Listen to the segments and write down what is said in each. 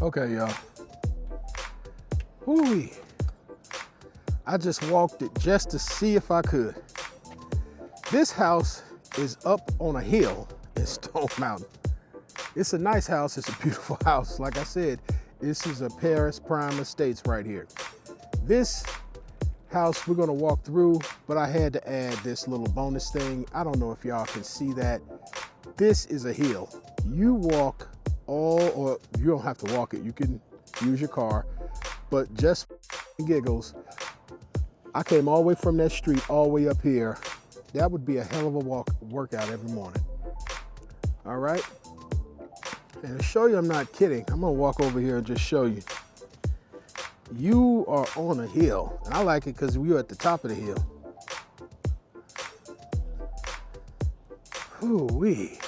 Okay, y'all. Whoo-wee. I just walked it just to see if I could. This house is up on a hill in Stone Mountain. It's a nice house. It's a beautiful house. Like I said, this is a Paris Prime Estates right here. This house we're gonna walk through, but I had to add this little bonus thing. I don't know if y'all can see that. This is a hill. You walk or you don't have to walk it. You can use your car, but just for giggles, I came all the way from that street all the way up here. That would be a hell of a workout every morning. All right. And to show you I'm not kidding, I'm gonna walk over here and just show you. You are on a hill, and I like it because we're at the top of the hill. Ooh-wee.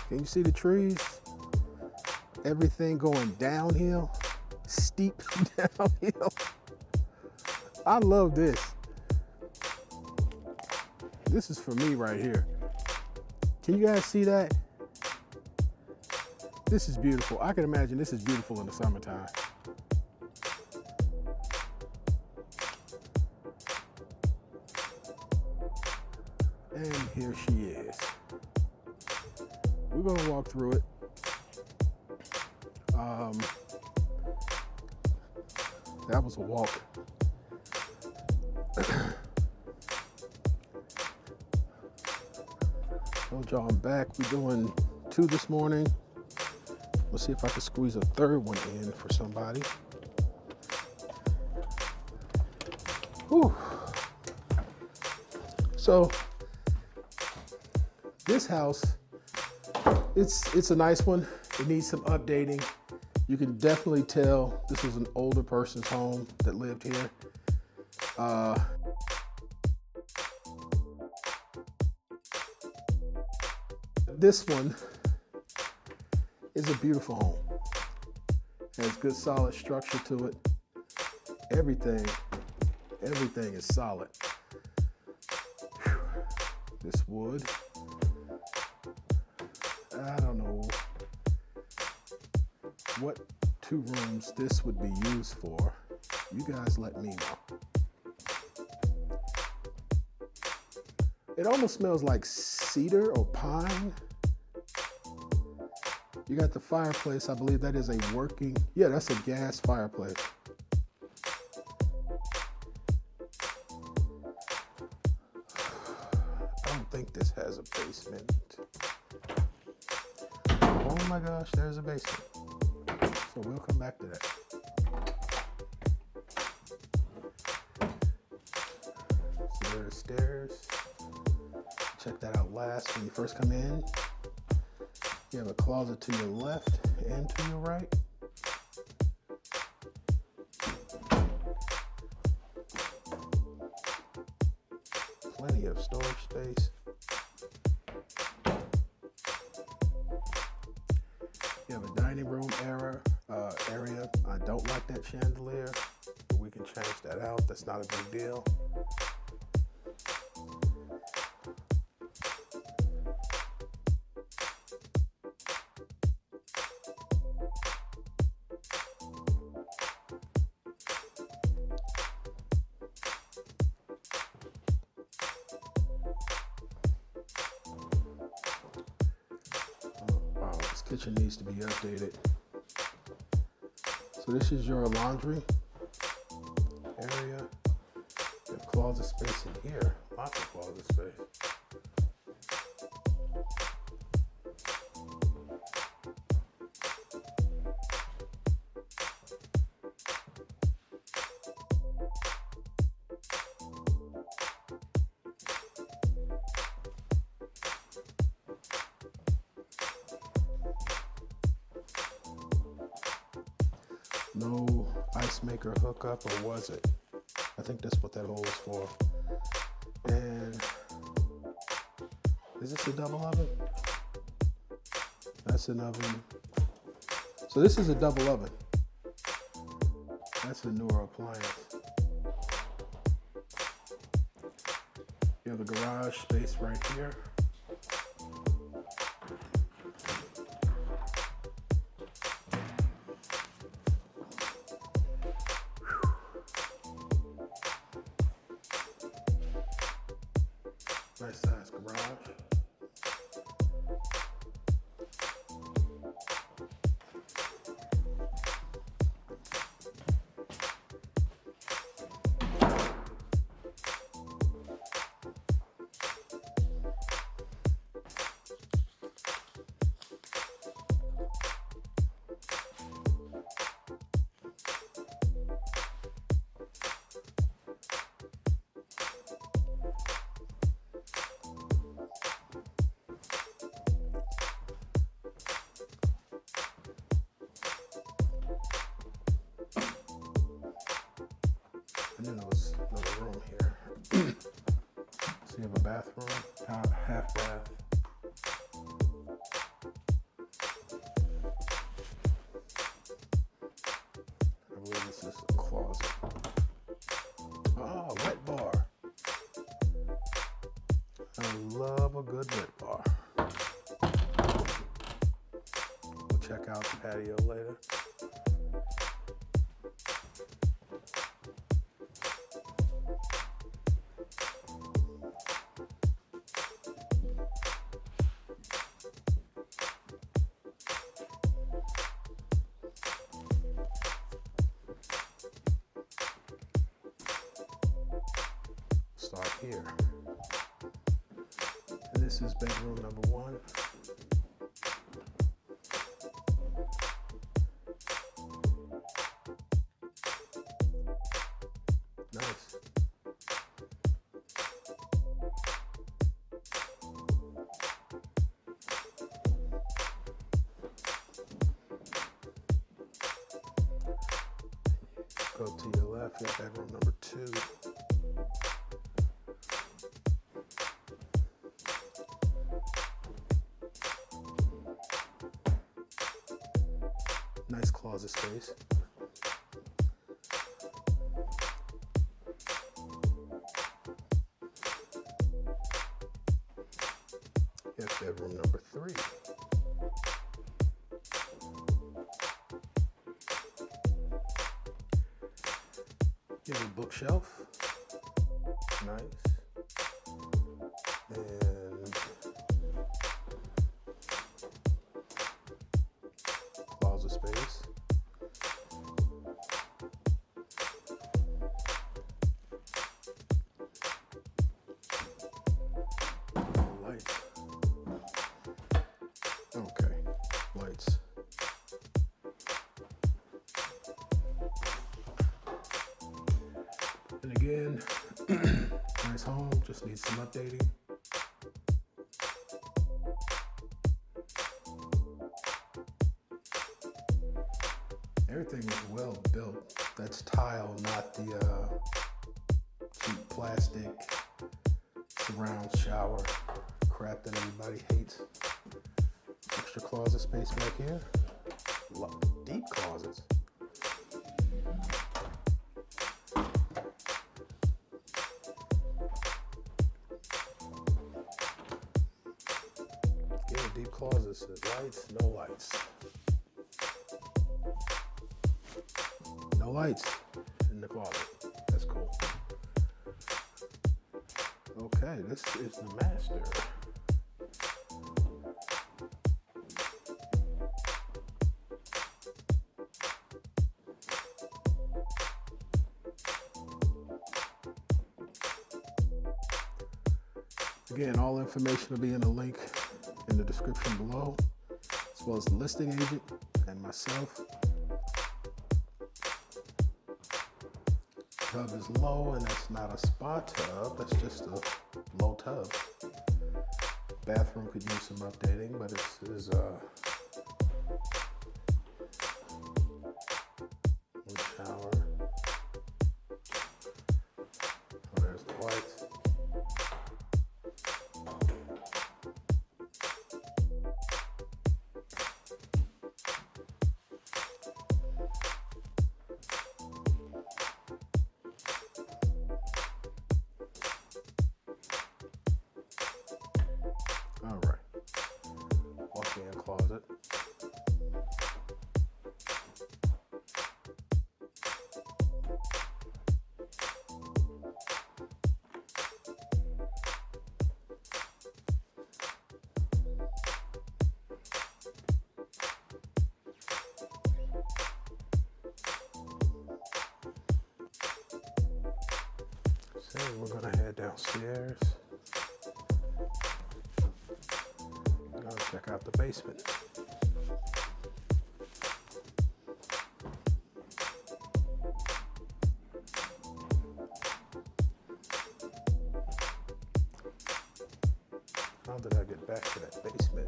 Can you see the trees? Everything going downhill, steep downhill. I love this. This is for me right here. Can you guys see that? This is beautiful. I can imagine this is beautiful in the summertime. And here she is. We're gonna walk through it. That was a walk. Told y'all I'm back. We're doing 2 this morning. Let's see if I can squeeze a third one in for somebody. Whew. So this house, it's a nice one. It needs some updating. You can definitely tell this was an older person's home that lived here. This one is a beautiful home. Has good solid structure to it. Everything is solid. Whew. This wood, I don't know what 2 rooms this would be used for. You guys let me know. It almost smells like cedar or pine. You got the fireplace. I believe that is a working, yeah, that's a gas fireplace. I don't think this has a basement. Oh my gosh, there's a basement. So we'll come back to that. So there's stairs. Check that out last when you first come in. You have a closet to your left and to your right. Plenty of storage space. You have a dining room area. I don't like that chandelier, but we can change that out. That's not a big deal. Kitchen needs to be updated. So this is your laundry area. You have closet space in here. Lots of closet space. No ice maker hookup, or was it? I think that's what that hole is for. And is this a double oven? That's an oven. So this is a double oven. That's a newer appliance. You have a garage space right here. Nice size garage. And then there was another room here. So you have a bathroom, half bath. I believe this is a closet. Oh, wet bar. I love a good wet bar. We'll check out the patio later. Start here. And this is bedroom number 1. Nice. Go to your left, you have bedroom number 2. Nice closet space. Here's bedroom number 3. Here's a bookshelf. Nice. And closet space. Lights. Okay, lights. And again, nice home, just needs some updating. Everything is well built. That's tile, not the cheap plastic surround shower crap that everybody hates. Extra closet space back here. Deep closets. Yeah, deep closets. Lights, no lights. No lights in the closet. That's cool. Okay, this is the master. Again, all information will be in the link in the description below, as well as the listing agent and myself. Tub is low, and that's not a spa tub, that's just a low tub. Bathroom could use some updating, but it is one shower. Oh, there's the lights. All right, walk-in closet. Okay, we're gonna head downstairs. We're gonna check out the basement. How did I get back to that basement?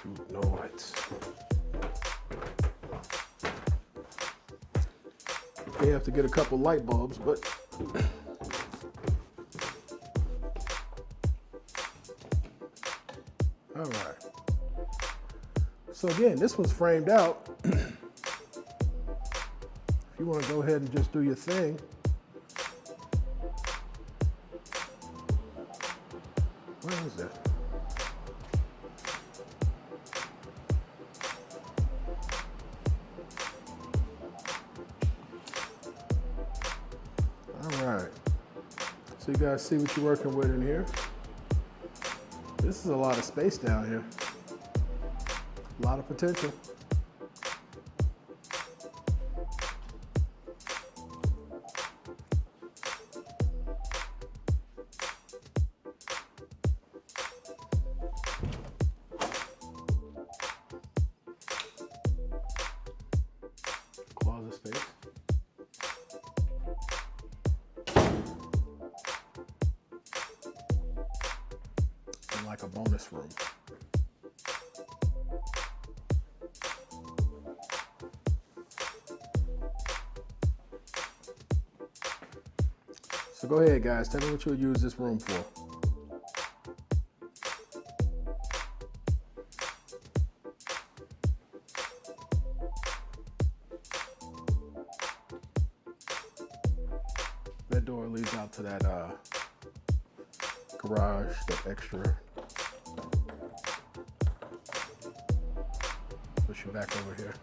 Shoot, no lights. May have to get a couple light bulbs, but all right. So again, this one's framed out. If you want to go ahead and just do your thing. Where is that? All right. So you guys see what you're working with in here. This is a lot of space down here. A lot of potential. Closet space. And like a bonus room. So go ahead, guys. Tell me what you would use this room for. That door leads out to that garage, that extra. Push you back over here.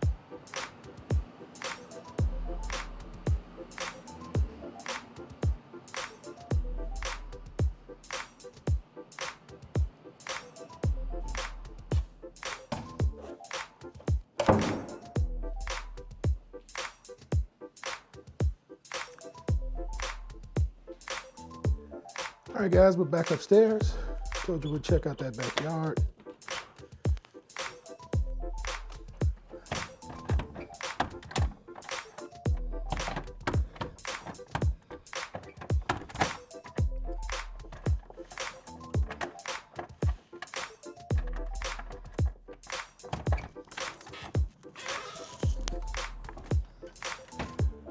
All right, guys, we're back upstairs. Told you we'd check out that backyard.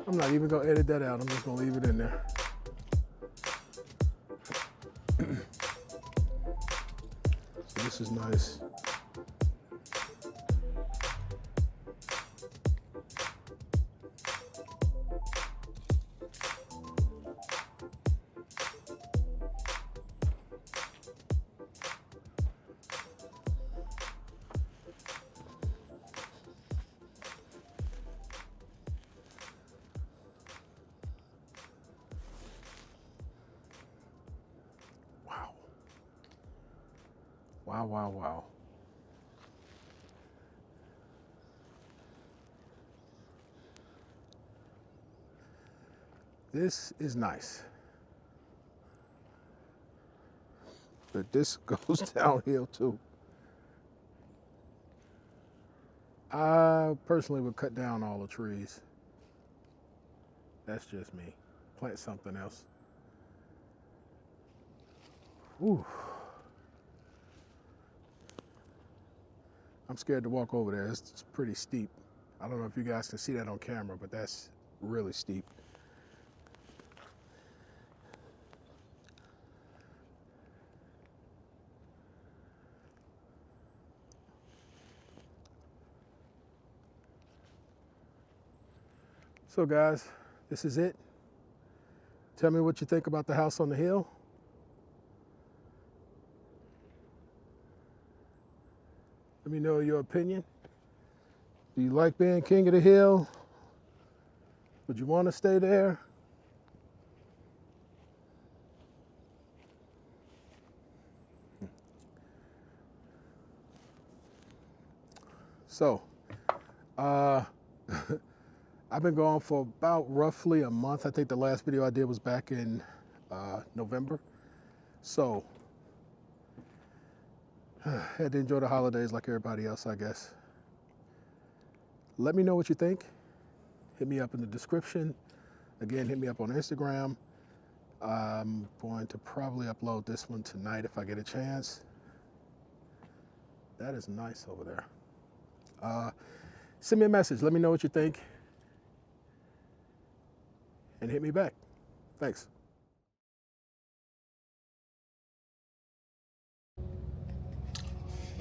I'm not even gonna edit that out. I'm just gonna leave it in there. So this is nice. Wow, wow, wow. This is nice. But this goes downhill too. I personally would cut down all the trees. That's just me. Plant something else. Ooh. I'm scared to walk over there. It's pretty steep. I don't know if you guys can see that on camera, but that's really steep. So guys, this is it. Tell me what you think about the house on the hill. Let me know your opinion. Do you like being king of the hill? Would you want to stay there? So, I've been gone for about roughly a month. I think the last video I did was back in November. So, had to enjoy the holidays like everybody else, I guess. Let me know what you think. Hit me up in the description. Again, hit me up on Instagram. I'm going to probably upload this one tonight if I get a chance. That is nice over there. Send me a message. Let me know what you think. And hit me back. Thanks.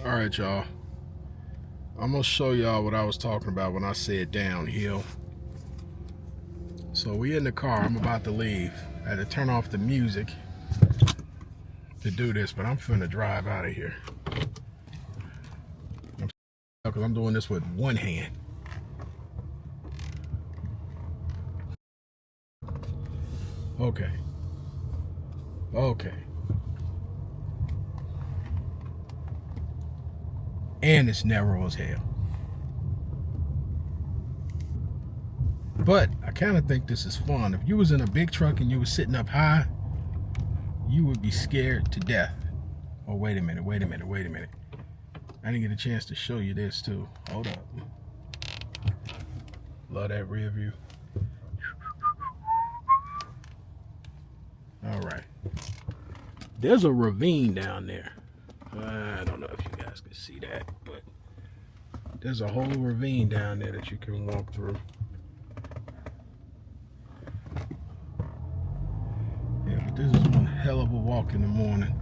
All right, y'all. I'm going to show y'all what I was talking about when I said downhill. So we in the car. I'm about to leave. I had to turn off the music to do this, but I'm finna drive out of here. Because I'm doing this with one hand. Okay. And it's narrow as hell. But I kind of think this is fun. If you was in a big truck and you was sitting up high, you would be scared to death. Oh, wait a minute. I didn't get a chance to show you this too. Hold up. Love that rear view. All right. There's a ravine down there. I don't know if you guys can see that, but there's a whole ravine down there that you can walk through. Yeah, but this is one hell of a walk in the morning.